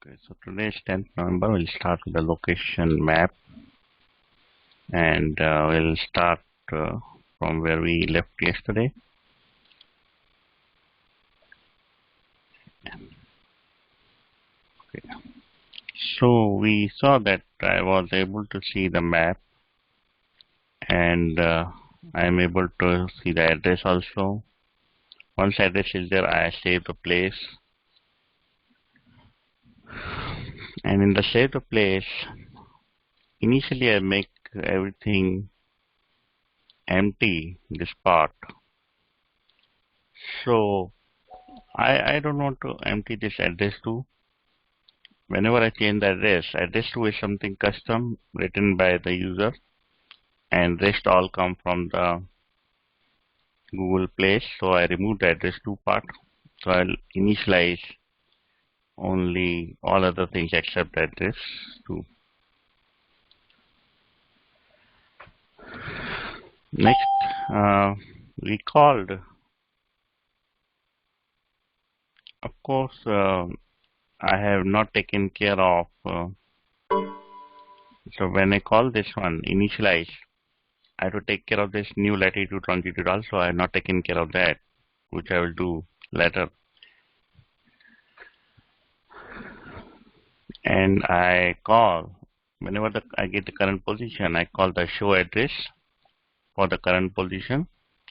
Okay, so today is 10th November. We'll start with the location map, and we'll start from where we left yesterday. Okay. So we saw that I was able to see the map, and I am able to see the address also. Once address is there, I save the place, and in the save the place, initially I make everything empty, this part. So I don't want to empty this address too. Whenever I change the address 2 is something custom written by the user, and rest all come from the Google place. So I remove the address 2 part. So I'll initialize only all other things except address 2. Next, we called, of course, I have not taken care of, so when I call this one initialize, I have to take care of this new latitude longitude also. I have not taken care of that, which I will do later. And I call, whenever I get the current position, I call the show address for the current position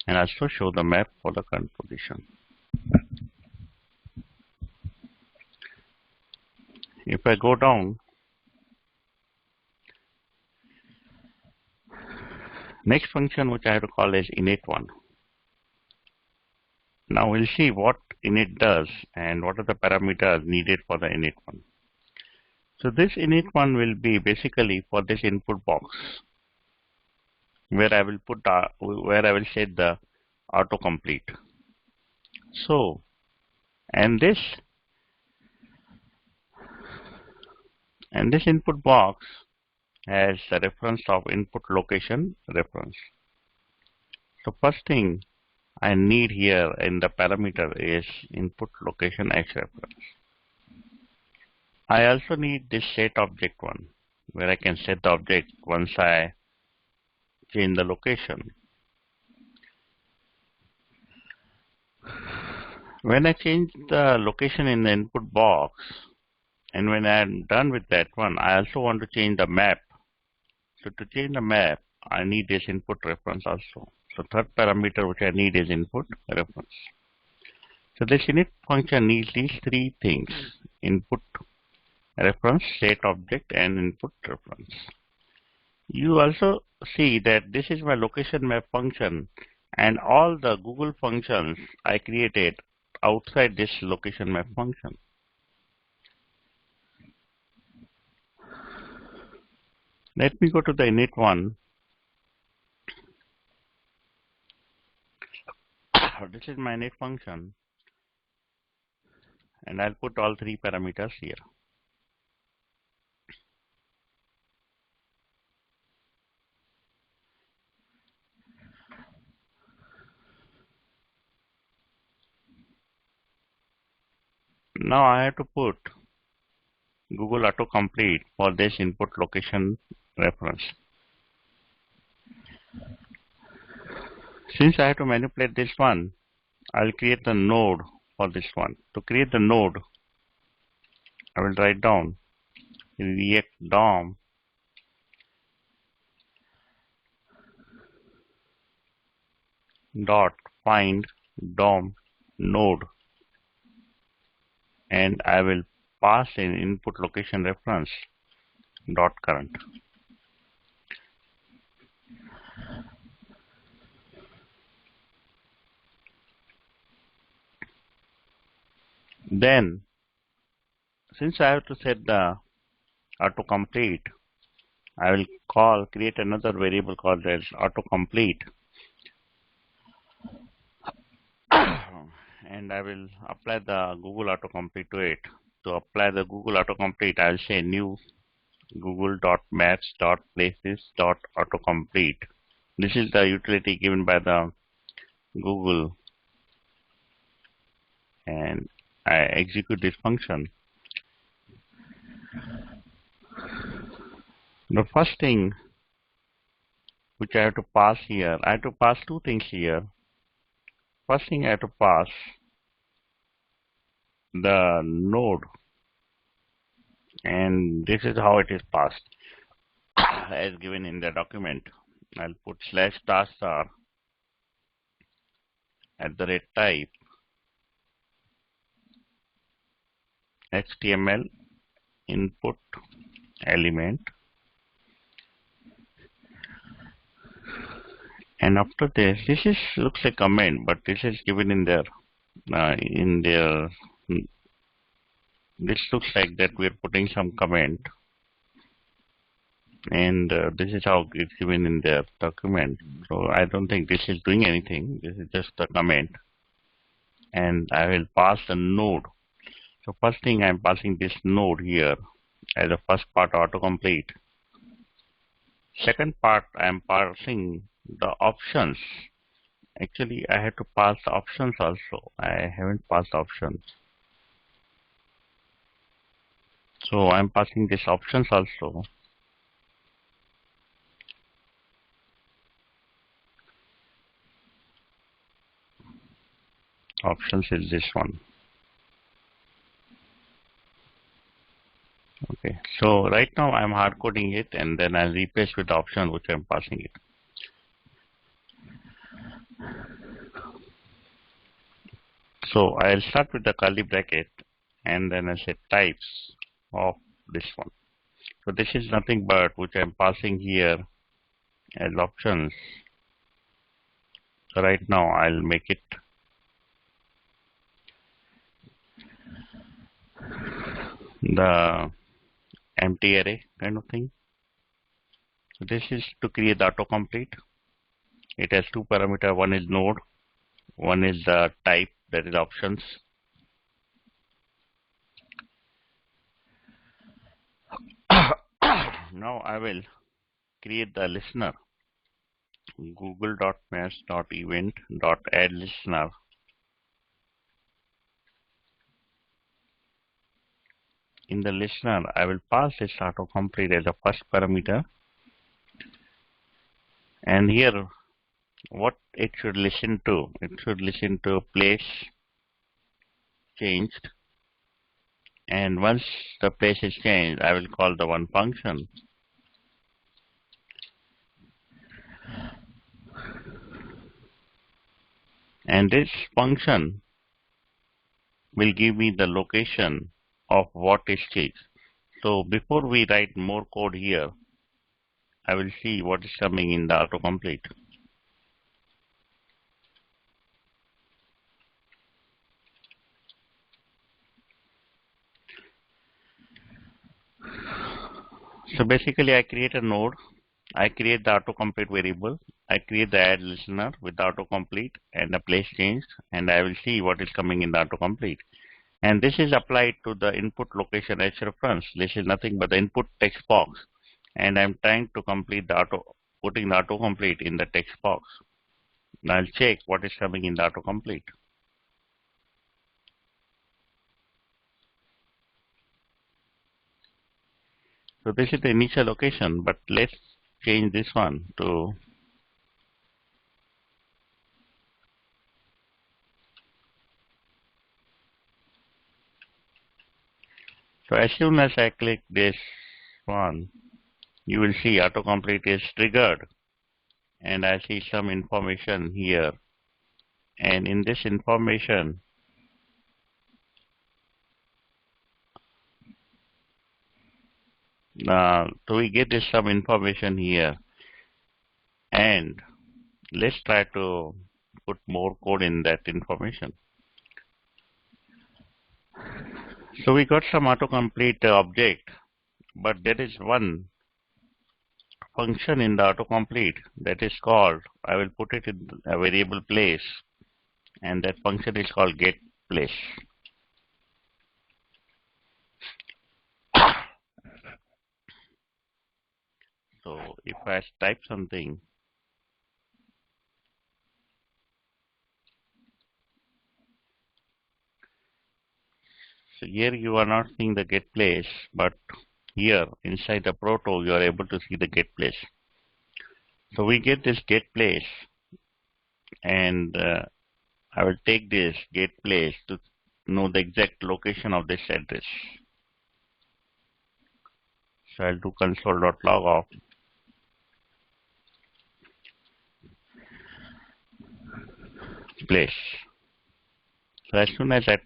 and also show the map for the current position. If I go down, next function which I have to call is init1. Now we'll see what init does and what are the parameters needed for the init1. So this init1 will be basically for this input box, where I will put where I will set the autocomplete. So, and this input box has a reference of input location reference. So first thing I need here in the parameter is input location x reference. I also need this set object one, where I can set the object once I change the location. When I change the location in the input box, and when I am done with that one, I also want to change the map. So to change the map, I need this input reference also. So third parameter which I need is input reference. So this init function needs these three things: input reference, set object, and input reference. You also see that this is my location map function, and all the Google functions I created outside this location map function. Let me go to the init1. This is my init function, and I'll put all three parameters here. Now I have to put Google autocomplete for this input location reference. Since I have to manipulate this one, I'll create the node for this one. To create the node, I will write down react DOM dot find DOM node, and I will pass in input location reference dot current. Then, since I have to set the autocomplete, I will create another variable called as autocomplete, and I will apply the Google autocomplete to it. To apply the Google autocomplete, I will say new google.maps.places.autocomplete. This is the utility given by the Google, and I execute this function. The first thing which I have to pass here, I have to pass two things here. First thing I have to pass the node, and this is how it is passed as given in the document. I'll put /star @type HTML input element, and after this is looks like comment, but this is given in their this looks like that we're putting some comment, and this is how it's given in their document. So I don't think this is doing anything. This is just a comment, and I will pass the node. So first thing, I'm passing this node here as the first part autocomplete. Second part, I'm passing the options. Actually, I had to pass the options also. I haven't passed options. So I'm passing this options also. Options is this one. Okay, so right now I'm hard coding it, and then I'll replace with the option which I'm passing it. So I'll start with the curly bracket, and then I'll say types of this one. So this is nothing but which I'm passing here as options. So right now I'll make it the empty array kind of thing. So this is to create the autocomplete. It has two parameters. One is node, one is the type, that is options. Now I will create the listener, google.maps.event.add_listener. In the listener, I will pass this autocomplete as the first parameter, and here what it should listen to. It should listen to place changed, and once the place is changed, I will call the one function. And this function will give me the location of what is changed. So before we write more code here, I will see what is coming in the autocomplete. So basically I create a node, I create the autocomplete variable, I create the add listener with the autocomplete and the place changed, and I will see what is coming in the autocomplete. And this is applied to the input location as reference. This is nothing but the input text box, and I'm trying to complete the putting the autocomplete in the text box. Now I'll check what is coming in the autocomplete. So this is the initial location, but let's change this one to so as soon as I click this one, you will see autocomplete is triggered, and I see some information here, and in this information so we get this some information here, and let's try to put more code in that information. So we got some autocomplete object, but there is one function in the autocomplete that is called, I will put it in a variable place, and that function is called getPlace. So if I type something, so here you are not seeing the getPlace, but here inside the proto, you are able to see the get place. So we get this get place, and I will take this get place to know the exact location of this address. So I'll do console.log of place. So as soon as I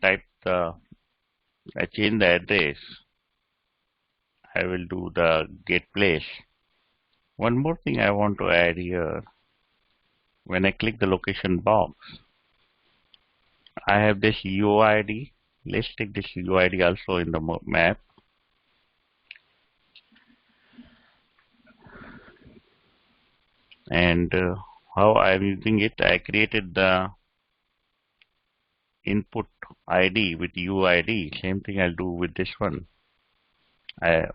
change the address, I will do the get place. One more thing I want to add here. When I click the location box, I have this UID. Let's take this UID also in the map. And how I'm using it, I created the input ID with UID. Same thing I'll do with this one.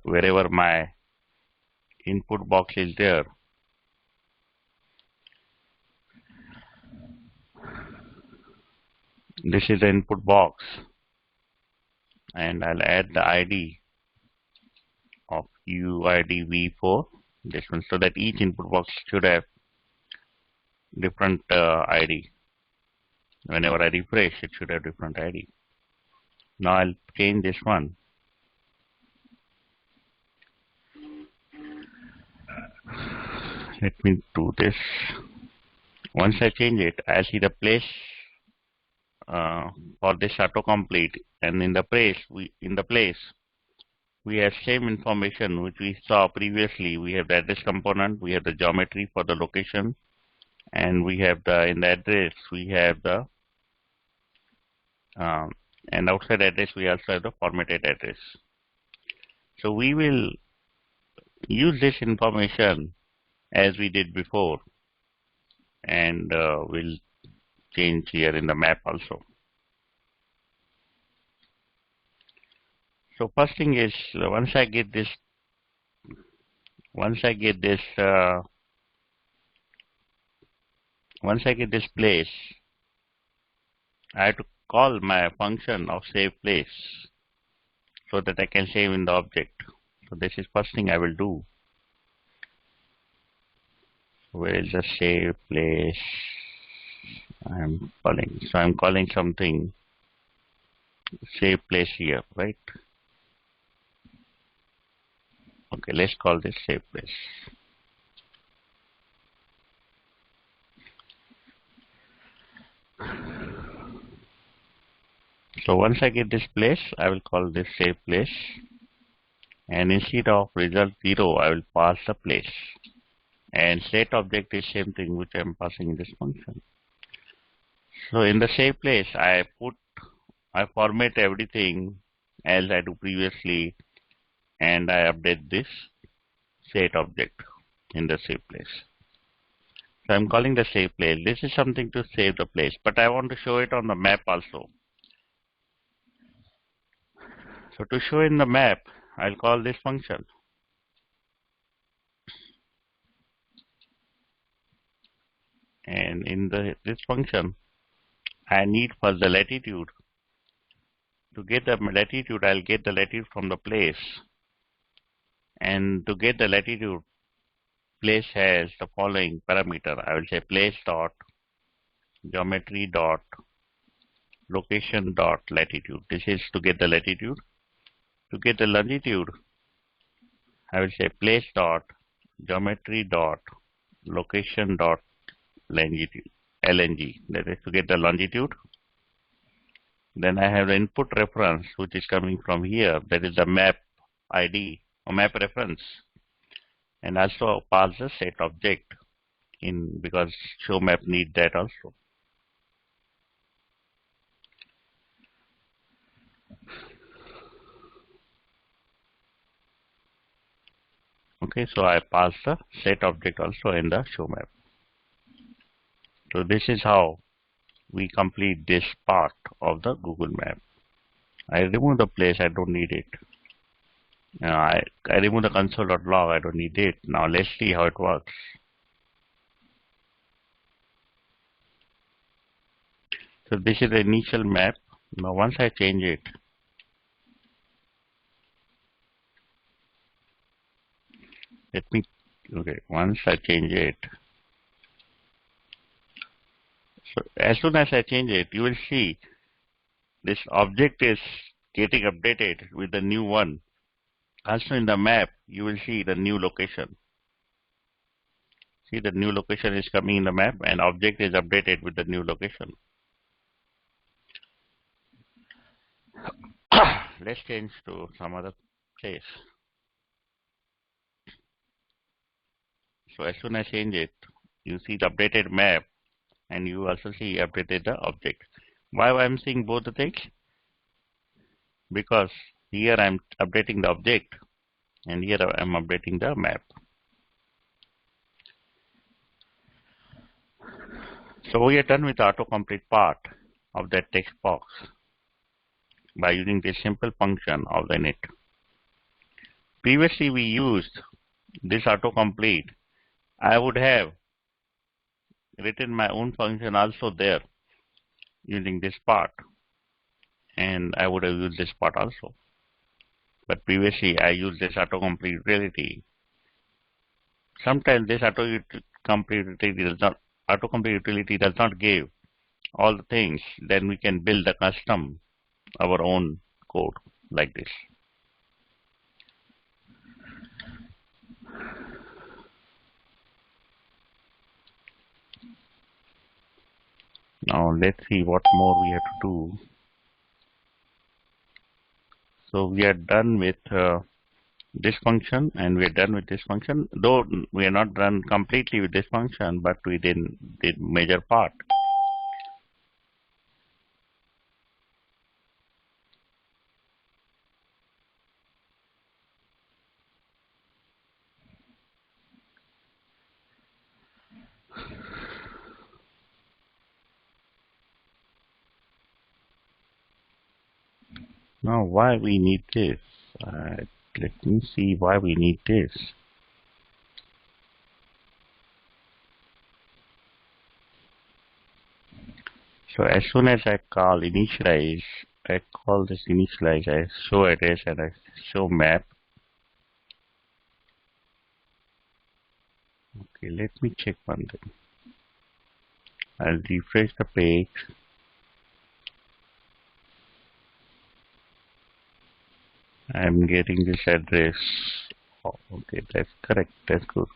Wherever my input box is there, this is the input box, and I'll add the ID of UID v4, this one, so that each input box should have different ID. Whenever I refresh, it should have different ID. Now I'll change this one. Let me do this. Once I change it, I see the place for this autocomplete, and in the place we have same information which we saw previously. We have the address component, we have the geometry for the location, and we have in the address we have the and outside address we also have the formatted address. So we will use this information as we did before, and we'll change here in the map also. So first thing is, once I get this place, I have to call my function of save place so that I can save in the object. So this is first thing I will do. Where is the save place I'm calling? So I'm calling something save place here, right? Okay, let's call this save place. So once I get this place, I will call this save place, and instead of result 0, I will pass the place. And set object is same thing which I am passing in this function. So in the save place, I format everything as I do previously, and I update this set object in the save place. So I'm calling the save place. This is something to save the place, but I want to show it on the map also. So to show in the map, I'll call this function. And in this function, I need for the latitude. To get the latitude, I'll get the latitude from the place. And to get the latitude, place has the following parameter. I will say place dot geometry dot location dot latitude. This is to get the latitude. To get the longitude, I will say place dot geometry dot location dot longitude, LNG. That is to get the longitude. Then I have the input reference which is coming from here. That is the map ID or map reference. And also pass the set object in, because show map need that also. Okay, so I pass the set object also in the show map. So this is how we complete this part of the Google map. I remove the place, I don't need it. I remove the console.log, I don't need it. Now let's see how it works. So this is the initial map. Now once I change it, Let me, okay, once I change it, so as soon as I change it, you will see this object is getting updated with the new one. Also in the map, you will see the new location. See, the new location is coming in the map and object is updated with the new location. Let's change to some other place. So as soon as I change it, you see the updated map and you also see updated the object. Why I'm seeing both the things? Because here I'm updating the object and here I'm updating the map. So we are done with the autocomplete part of that text box by using this simple function of the init. Previously we used this autocomplete. I would have written my own function also there using this part, and I would have used this part also. But previously I used this autocomplete utility. Sometimes this autocomplete utility does not give all the things. Then we can build the custom our own code like this. Now let's see what more we have to do. So we are done with this function and we are done with this function. Though we are not done completely with this function, but we did major part. Now why we need this? Let me see why we need this. So as soon as I call initialize, I call this initialize as show address and I show map. Okay, let me check one thing. I'll refresh the page. I'm getting this address. Oh, okay, that's correct. That's good.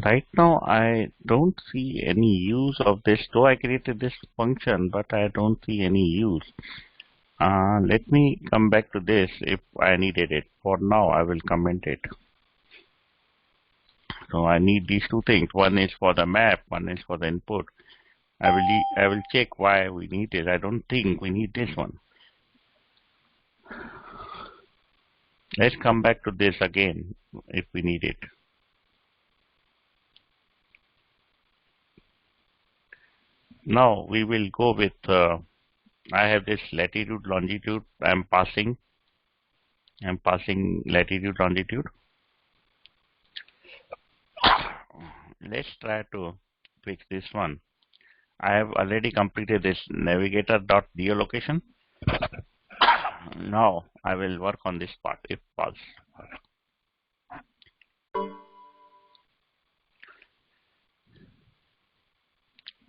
Right now, I don't see any use of this. Though I created this function, but I don't see any use. Let me come back to this if I needed it. For now, I will comment it. So I need these two things. One is for the map, one is for the input. I will check why we need it. I don't think we need this one. Let's come back to this again if we need it. Now we will go with I have this latitude, longitude. I'm passing latitude, longitude. Let's try to fix this one. I have already completed this navigator.geolocation. Now I will work on this part if false.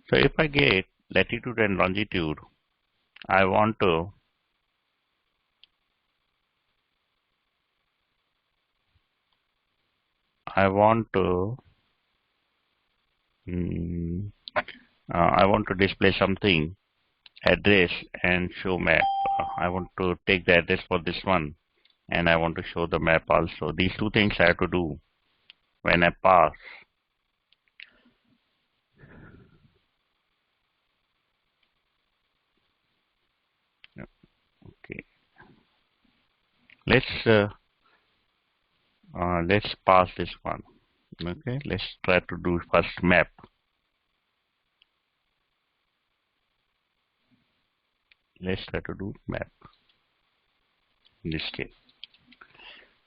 So if I get latitude and longitude, I want to display something, address and show map. I want to take the address for this one and I want to show the map also. These two things I have to do when I pass. Okay. Let's pass this one. Okay, let's try to do first map. let's try to do map in this case.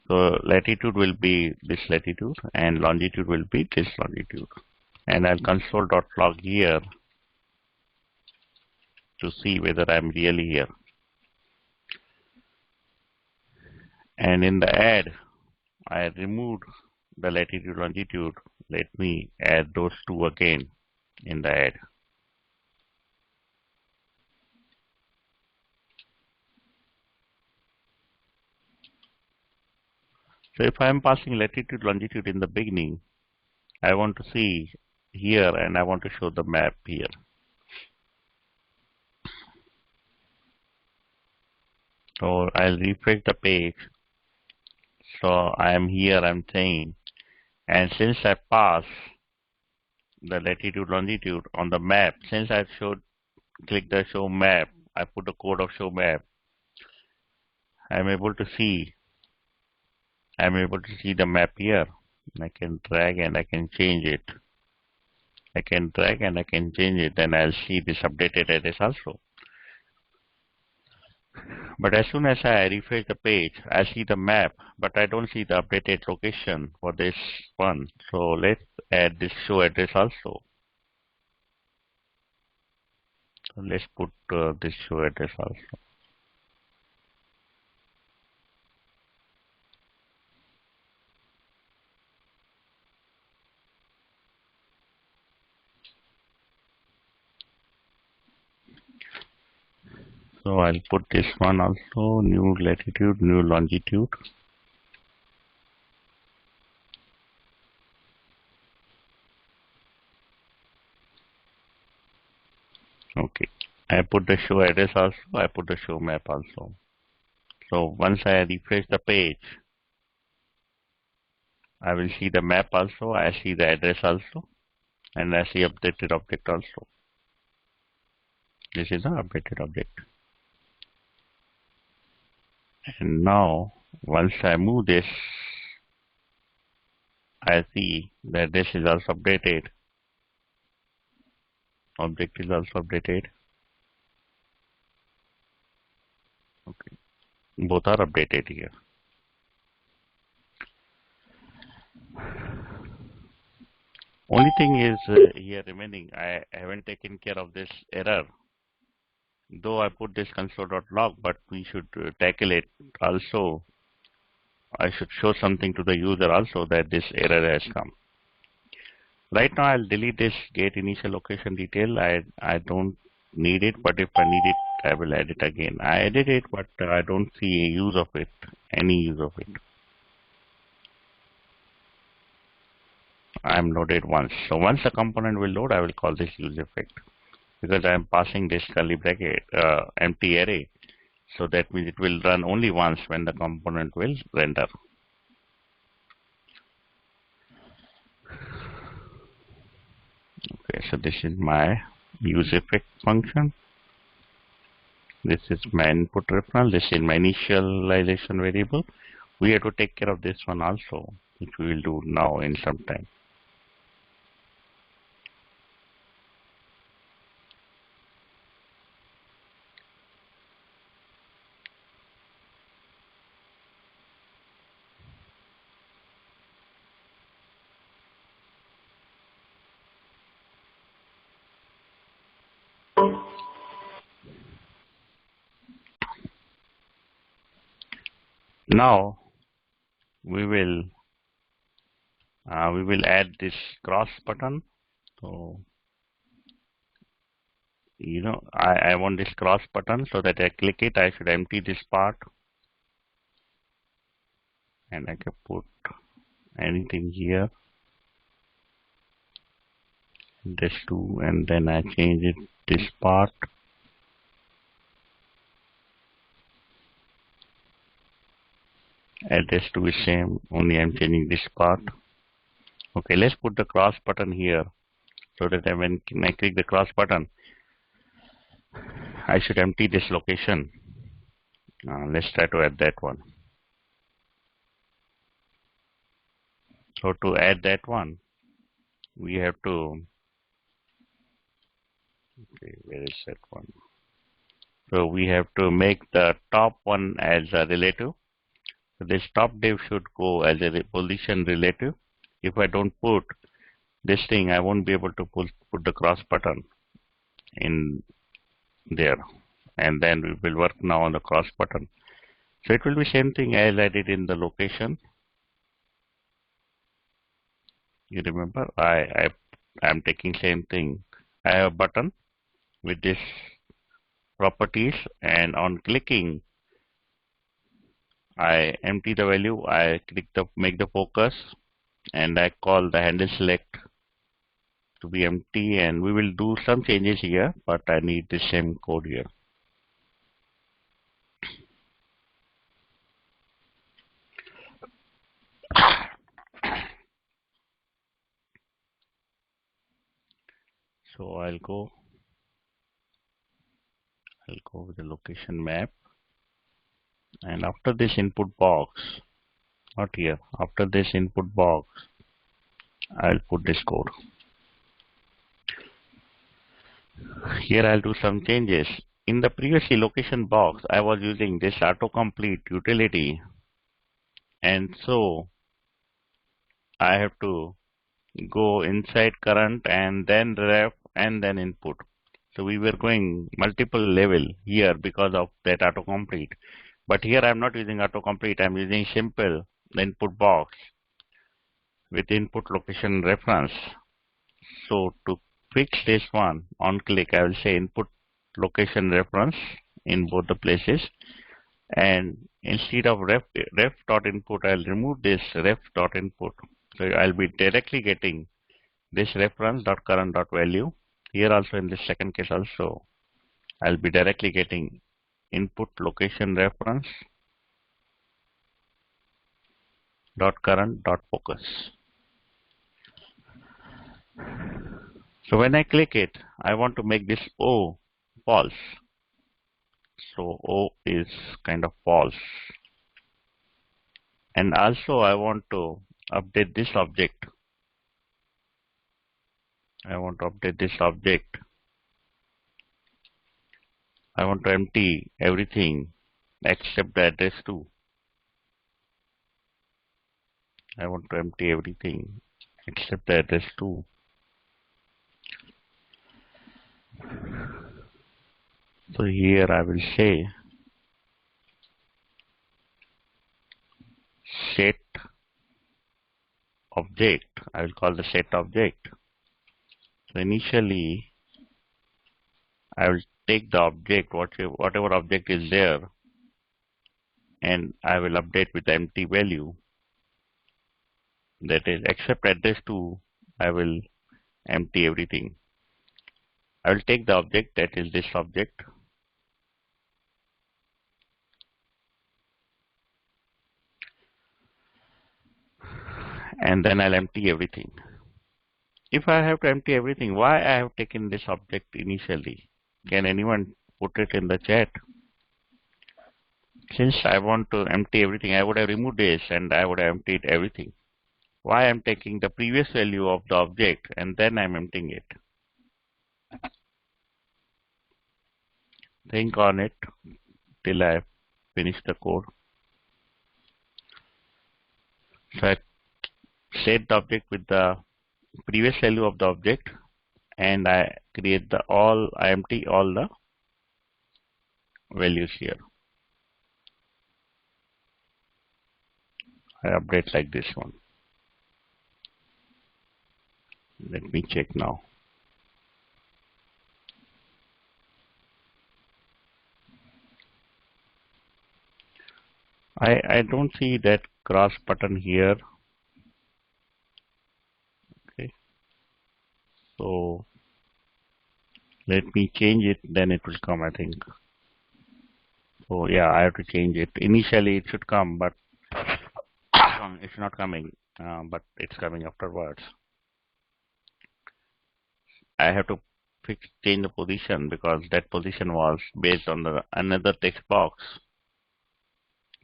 So latitude will be this latitude and longitude will be this longitude. And I'll console.log here to see whether I'm really here. And in the add, I removed the latitude longitude. Let me add those two again in the add. So if I am passing latitude longitude in the beginning, I want to see here and I want to show the map here. So I'll refresh the page. So I am here, I'm saying, and since I pass the latitude longitude on the map, since I've click the show map, I put the code of show map, I'm able to see the map here. I can drag and I can change it. I can drag and I can change it, and I'll see this updated address also. But as soon as I refresh the page, I see the map, but I don't see the updated location for this one. So let's add this show address also. So let's put this show address also. So I'll put this one also, new latitude, new longitude. Okay, I put the show address also, I put the show map also. So once I refresh the page, I will see the map also, I see the address also, and I see updated object also. This is an updated object. And now, once I move this, I see that this is also updated. Object is also updated. Okay, both are updated here. Only thing is here remaining, I haven't taken care of this error. Though I put this console.log, but we should tackle it also. I should show something to the user also that this error has come. Right now I'll delete this get initial location detail. I don't need it, but if I need it, I will add it again. I added it, but I don't see a use of it, any use of it. I'm loaded once. So once the component will load, I will call this use effect, because I am passing this curly bracket empty array. So that means it will run only once when the component will render. Okay, so this is my use effect function. This is my input reference. This is my initialization variable. We have to take care of this one also, which we will do now in some time. Now we will add this cross button. So I want this cross button, so that I click it, I should empty this part, and I can put anything here, this too, and then I change it this part. Address to be same, only I'm changing this part. Okay, let's put the cross button here, so that when I click the cross button, I should empty this location. Let's try to add that one. So to add that one, we have to, okay, where is that one? So we have to make the top one as a relative. So this top div should go as a position relative. If I don't put this thing, I won't be able to put the cross button in there. And then we will work now on the cross button. So it will be same thing as I did in the location. You remember, I am taking same thing. I have a button with this properties, and on clicking, I empty the value. I click the make the focus, and I call the handle select to be empty. And we will do some changes here, but I need the same code here. So I'll go with the location map, and after this input box, not here, after this input box, I'll put this code. Here I'll do some changes. In the previous location box, I was using this autocomplete utility, and so I have to go inside current and then ref and then input. So we were going multiple level here because of that autocomplete. But here I'm not using autocomplete, I'm using simple input box with input location reference. So to fix this one, on click I will say input location reference in both the places, and instead of ref.input I'll remove this ref.input. So I'll be directly getting this reference.current.value. Here also in this second case also I'll be directly getting input location reference dot current dot focus. So when I click it, I want to make this O false. So O is kind of false. And also I want to update this object. I want to empty everything except the address 2. I want to empty everything except the address 2. So here I will say set object. I will call the set object. So initially I will take the object, whatever object is there, and I will update with the empty value. That is, except address 2, I will empty everything. I will take the object, that is this object, and then I'll empty everything. If I have to empty everything, why I have taken this object initially? Can anyone put it in the chat? Since I want to empty everything, I would have removed this and I would have emptied everything. Why I'm taking the previous value of the object and then I'm emptying it? Think on it till I finish the code. So I set the object with the previous value of the object, and I create I empty all the values here. I update like this one. Let me check now. I don't see that cross button here. Okay. So let me change it, then it will come, I think. So yeah, I have to change it. Initially it should come, but it's not coming, but it's coming afterwards. I have to change the position because that position was based on another text box.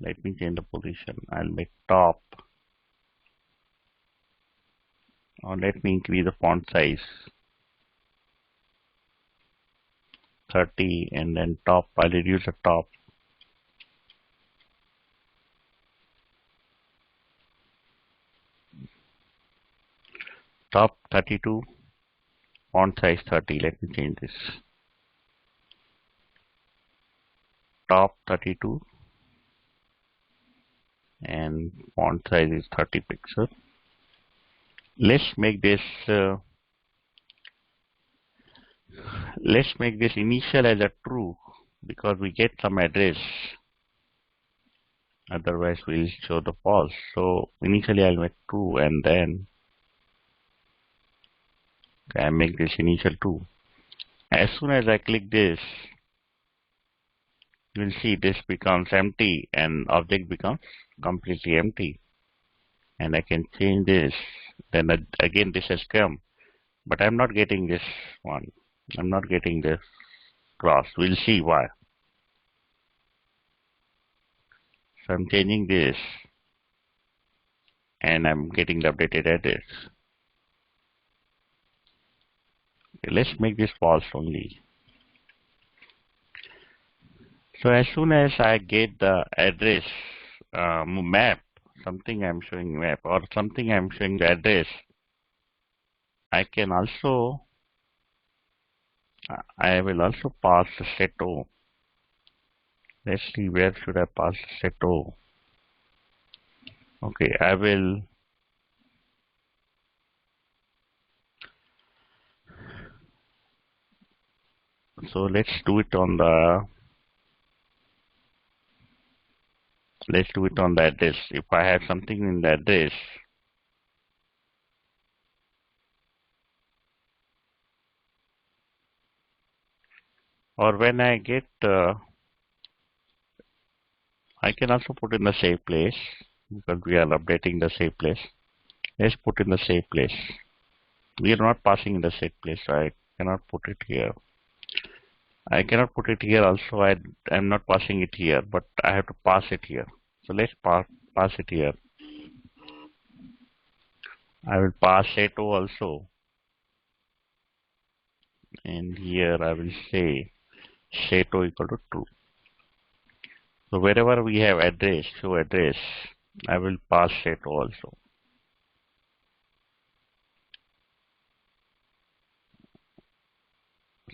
Let me change the position. I'll make top, or let me increase the font size. 30, and then top, I'll reduce the top. Top 32, font size 30. Let me change this. Top 32 and font size is 30 pixels. Let's make this initial as a true because we get some address. Otherwise, we'll show the false. So initially, I'll make true, and then I make this initial true. As soon as I click this, you will see this becomes empty and object becomes completely empty. And I can change this. Then again, this has come, but I'm not getting this one. I'm not getting this cross. We'll see why. So I'm changing this, and I'm getting the updated address. Okay, let's make this false only. So as soon as I get the address map, something I'm showing map or something I'm showing the address, I can also, I will also pass the set O. Let's see, where should I pass the set O? Okay, I will. So let's do it on the address. If I have something in the address, or when I get, I can also put in the save place because we are updating the save place. Let's put in the save place. We are not passing in the save place, so I cannot put it here. I cannot put it here also. I'm not passing it here, but I have to pass it here. So let's pass it here. I will pass set O also. And here I will say set O equal to true. So wherever we have address, show address, I will pass set O also.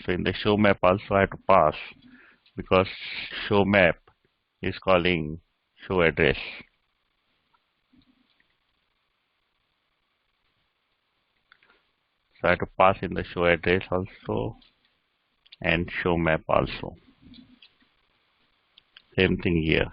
So in the show map also I have to pass because show map is calling show address. So I have to pass in the show address also and show map also. Same thing here.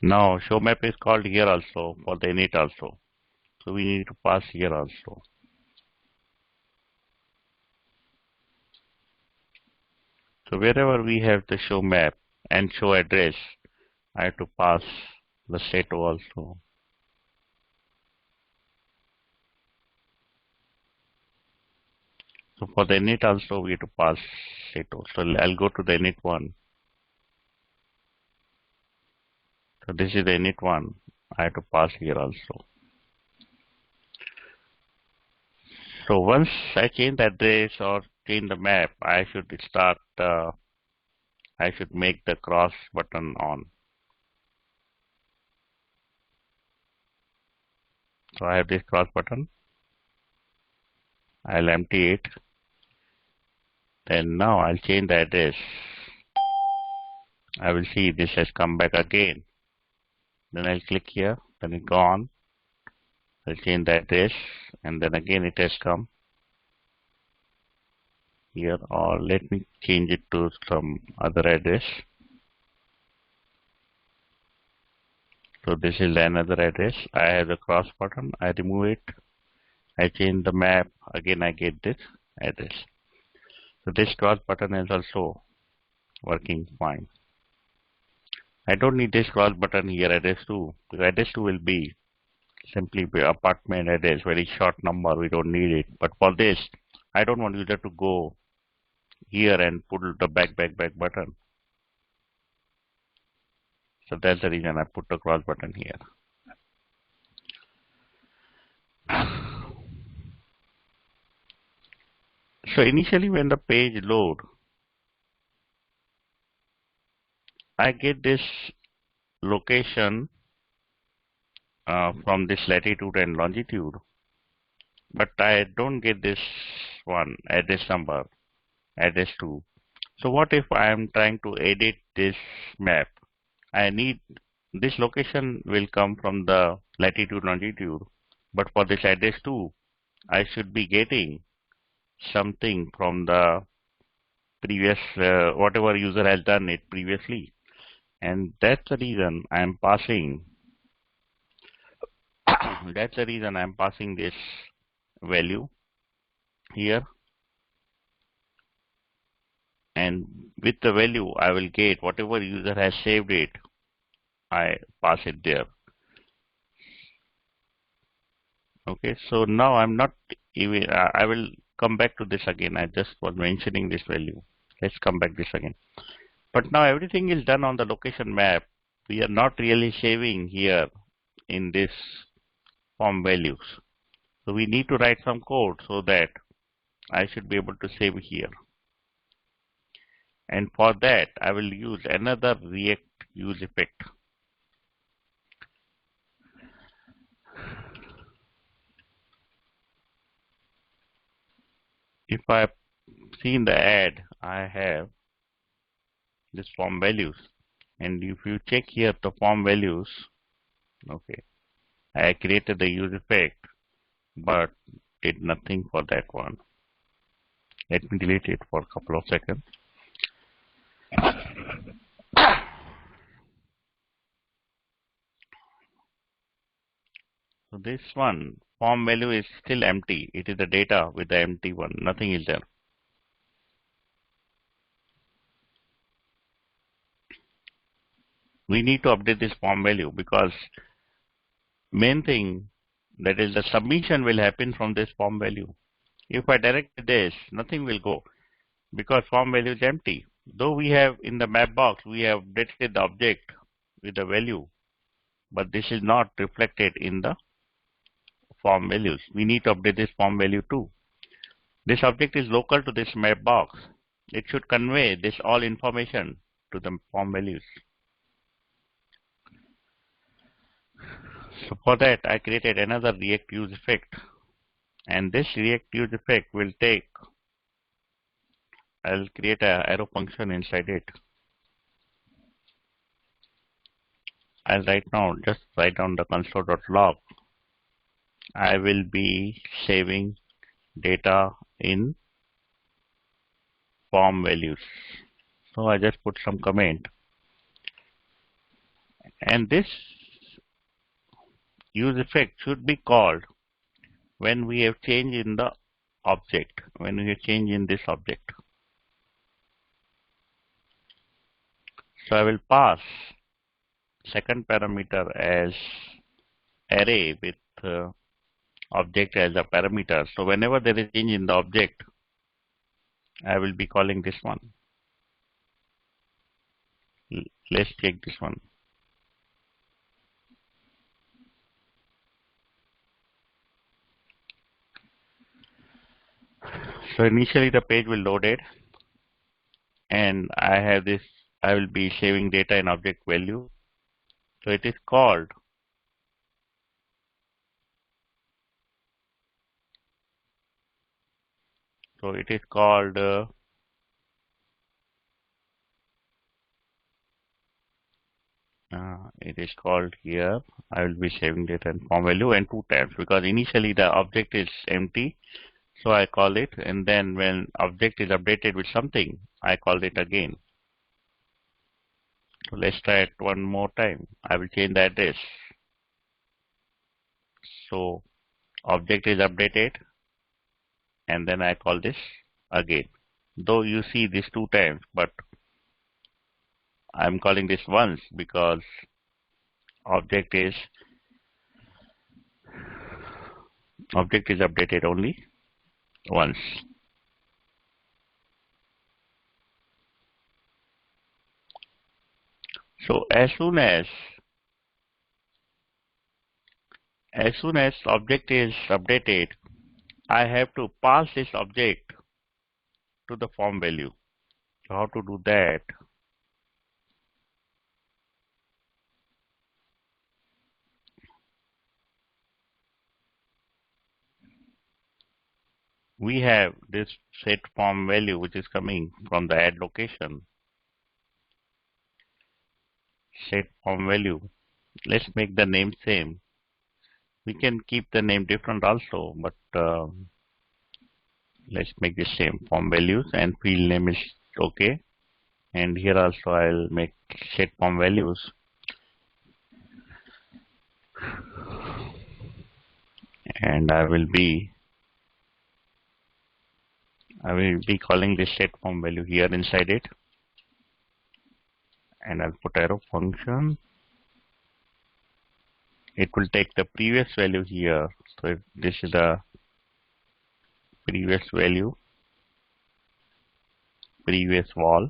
Now show map is called here also for the init also. So we need to pass here also. So wherever we have the show map and show address, I have to pass the set O also. So for the init also we have to pass set O. So I'll go to the init one. So this is the init one. I have to pass here also. So once I change the address or change the map, I should start. I should make the cross button on. So I have this cross button. I'll empty it. Then now I'll change the address. I will see this has come back again. Then I'll click here. Then it's gone. I'll change the address, and then again it has come here. Or let me change it to some other address. So this is another address. I have the cross button. I remove it. I change the map. Again I get this address. So this cross button is also working fine. I don't need this cross button here, address 2. Because address 2 will be simply apartment address, very short number. We don't need it. But for this, I don't want user to go here and pull the back button. So that's the reason I put the cross button here. So initially when the page load, I get this location from this latitude and longitude, but I don't get this one, address number, address 2. So what if I am trying to edit this map? I need this location will come from the latitude longitude, but for this address 2, I should be getting something from the previous whatever user has done it previously, and that's the reason I am passing. That's the reason I am passing this value here, and with the value I will get whatever user has saved it. I pass it there. Okay, so now I'm not even. I will come back to this again. I just was mentioning this value. Let's come back this again. But now everything is done on the location map. We are not really saving here in this form values. So we need to write some code so that I should be able to save here. And for that, I will use another React use effect. If I see in the add, I have this form values. And if you check here the form values, okay, I created the use effect, but did nothing for that one. Let me delete it for a couple of seconds. So this one, form value is still empty. It is the data with the empty one. Nothing is there. We need to update this form value because main thing, that is the submission will happen from this form value. If I direct this, nothing will go because form value is empty. Though we have in the map box, we have updated the object with the value, but this is not reflected in the form values. We need to update this form value too. This object is local to this map box. It should convey this all information to the form values. So for that, I created another React use effect, and this React use effect will take. I'll create an arrow function inside it. I'll right now just write down the console.log. I will be saving data in form values. So I just put some comment, and this use effect should be called when we have change in the object, when we have change in this object. So I will pass second parameter as array with object as a parameter. So whenever there is change in the object, I will be calling this one. Let's check this one. So initially the page will load it, and I have this. I will be saving data in object value. So it is called it is called here. I will be saving data in form value and 2 times because initially the object is empty. So I call it, and then when object is updated with something, I call it again. So let's try it one more time. I will change the address. So object is updated, and then I call this again. Though you see this 2 times, but I'm calling this once because object is updated only once. So as soon as object is updated, I have to pass this object to the form value. So how to do that? We have this set form value which is coming from the add location. Set form value. Let's make the name same. We can keep the name different also, but let's make the same form values, and field name is okay. And here also I'll make set form values. And I will be calling this set form value here inside it. And I'll put arrow function. It will take the previous value here. So if this is the previous value, previous wall.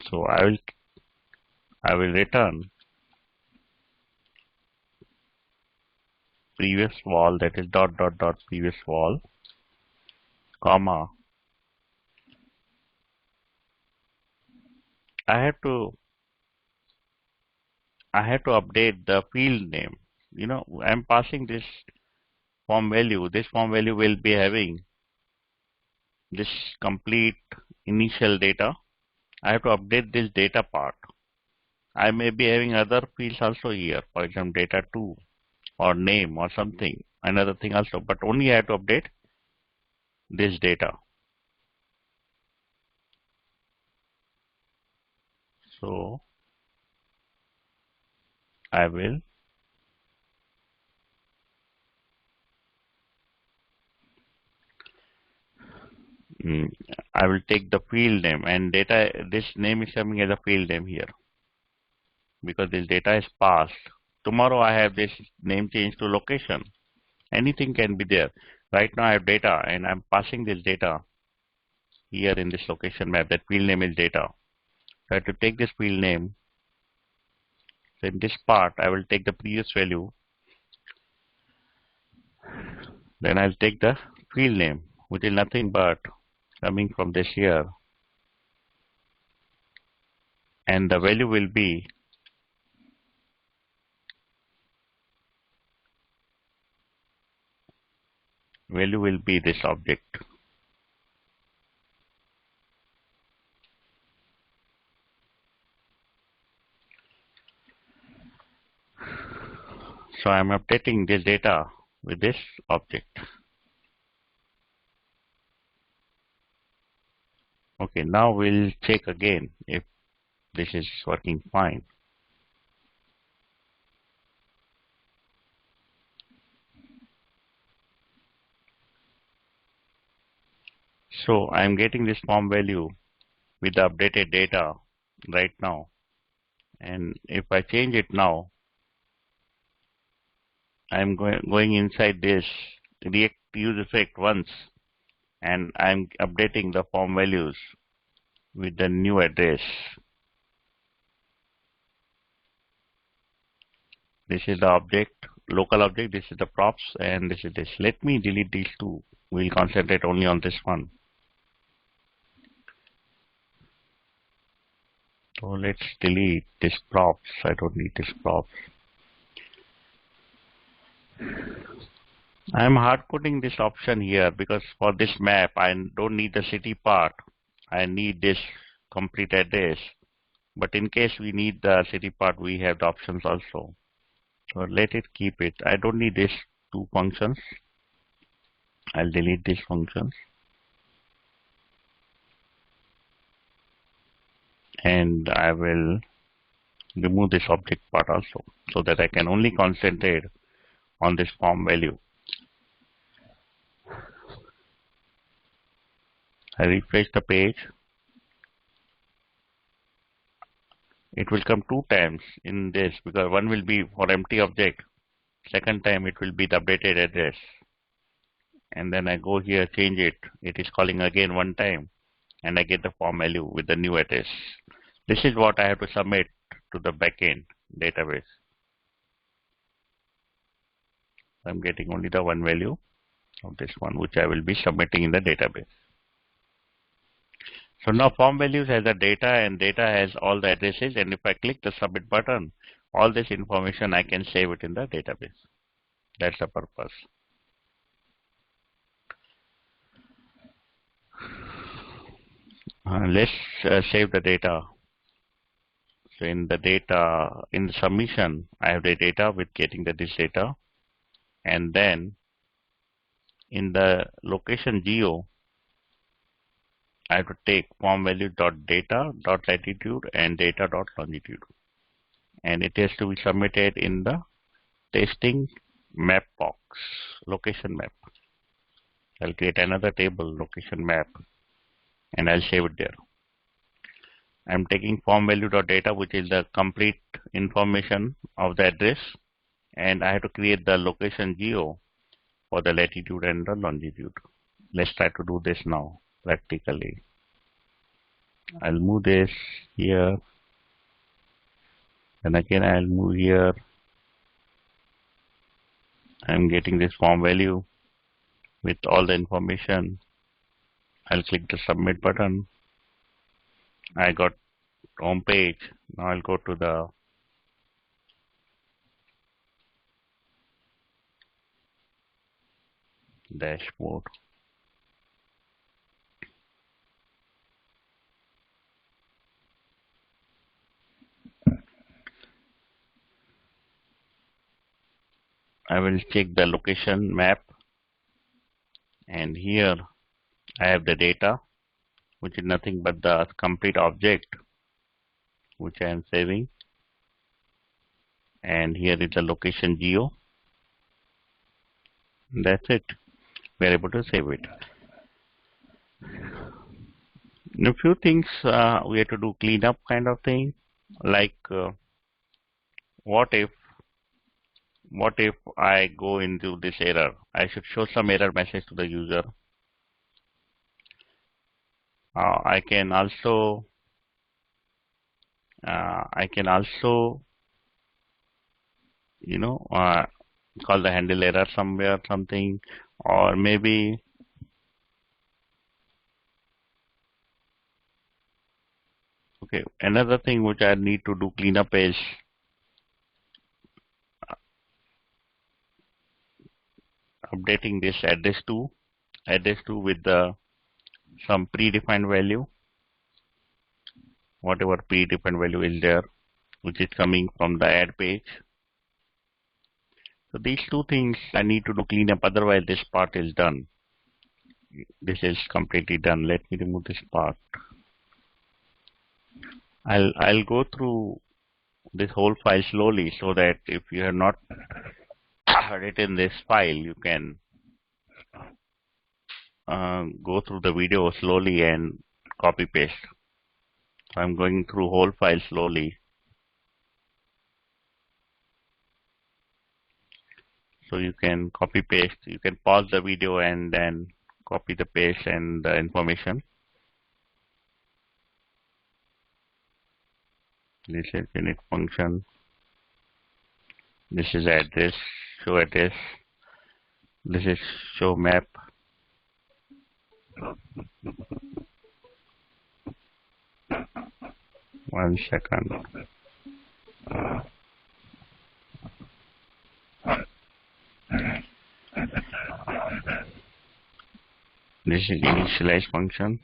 So I will return previous wall, that is dot dot dot previous wall, comma. I have to update the field name. You know, I'm passing this form value. This form value will be having this complete initial data. I have to update this data part. I may be having other fields also here, for example, data 2 or name or something, another thing also, but only I have to update this data. So I will take the field name, and data, this name is coming as a field name here because this data is passed. Tomorrow I have this name changed to location. Anything can be there. Right now I have data and I'm passing this data here in this location map. That field name is data. So I have to take this field name. So in this part I will take the previous value. Then I'll take the field name, which is nothing but coming from this here. And the value will be this object. So I'm updating this data with this object. Okay, now we'll check again if this is working fine. So I'm getting this form value with the updated data right now. And if I change it now, I'm going inside this React use effect once, and I'm updating the form values with the new address. This is the object, local object, this is the props, and this is this. Let me delete these two. We'll concentrate only on this one. So let's delete this props. I don't need this props. I'm hard coding this option here because for this map I don't need the city part. I need this complete address. But in case we need the city part, we have the options also. So let it keep it. I don't need these two functions. I'll delete these functions. And I will remove this object part also, so that I can only concentrate on this form value. I refresh the page. It will come two times in this because one will be for empty object. Second time it will be the updated address. And then I go here, change it. It is calling again one time. and I get the form value with the new address. This is what I have to submit to the backend database. I'm getting only the one value of this one, which I will be submitting in the database. So now form values has the data, and data has all the addresses, and if I click the submit button, all this information I can save it in the database. That's the purpose. Let's save the data. So in the data, in the submission, I have the data with getting this data, and then in the location geo, I have to take form value dot data dot latitude and data dot longitude, and it has to be submitted in the testing map box, location map. I'll create another table, location map, and I'll save it there. I'm taking form value dot data, which is the complete information of the address, and I have to create the location geo for the latitude and the longitude. Let's try to do this now practically. I'll move this here, and again I'll move here. I'm getting this form value with all the information. I'll click the submit button. I got home page. Now I'll go to the dashboard. I will check the location map, and here I have the data, which is nothing but the complete object which I am saving, and here is the location geo. That's it. We are able to save it. A few things we have to do cleanup kind of thing, like what if I go into this error? I should show some error message to the user. I can also you know, call the handle error somewhere, something, or maybe okay. Another thing which I need to do cleanup is updating this address to with the some predefined value, whatever predefined value is there, which is coming from the add page. So these two things I need to do cleanup, otherwise this part is done. This is completely done. Let me remove this part. I'll go through this whole file slowly, so that if you have not written this file, you can go through the video slowly and copy paste. So I'm going through whole file slowly. So you can copy paste. You can pause the video and then copy the paste and the information. This is init function. This is address, show address. This is show map. One second. This is initialize function.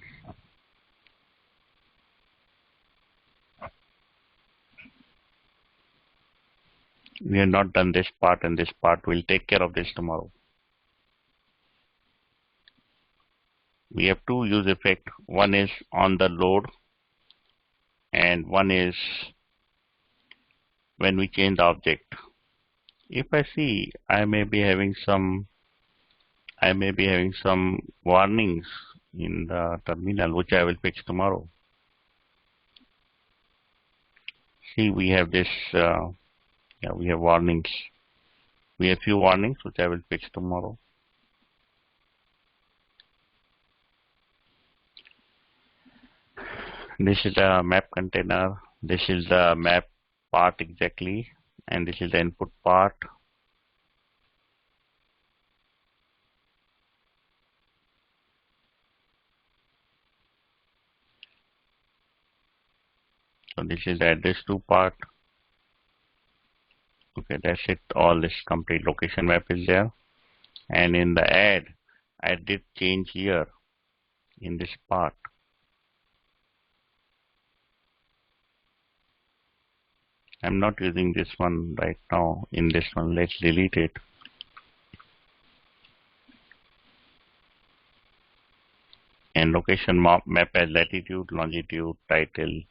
We have not done this part, and this part we'll take care of this tomorrow. We have two use effect. One is on the load, and one is when we change the object. If I see I may be having some warnings in the terminal, which I will fix tomorrow. See, we have this we have warnings. We have few warnings which I will fix tomorrow. This is the map container. This is the map part exactly, and this is the input part. So this is the address to part. Okay, that's it. All this complete location map is there. And in the add, I did change here in this part. I'm not using this one right now. In this one, let's delete it. And location map as latitude, longitude, title,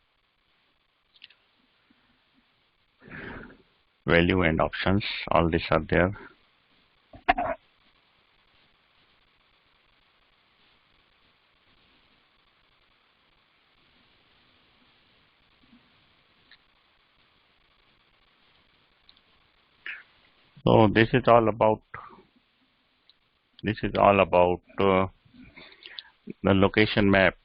value and options. All these are there. So this is all about the location map.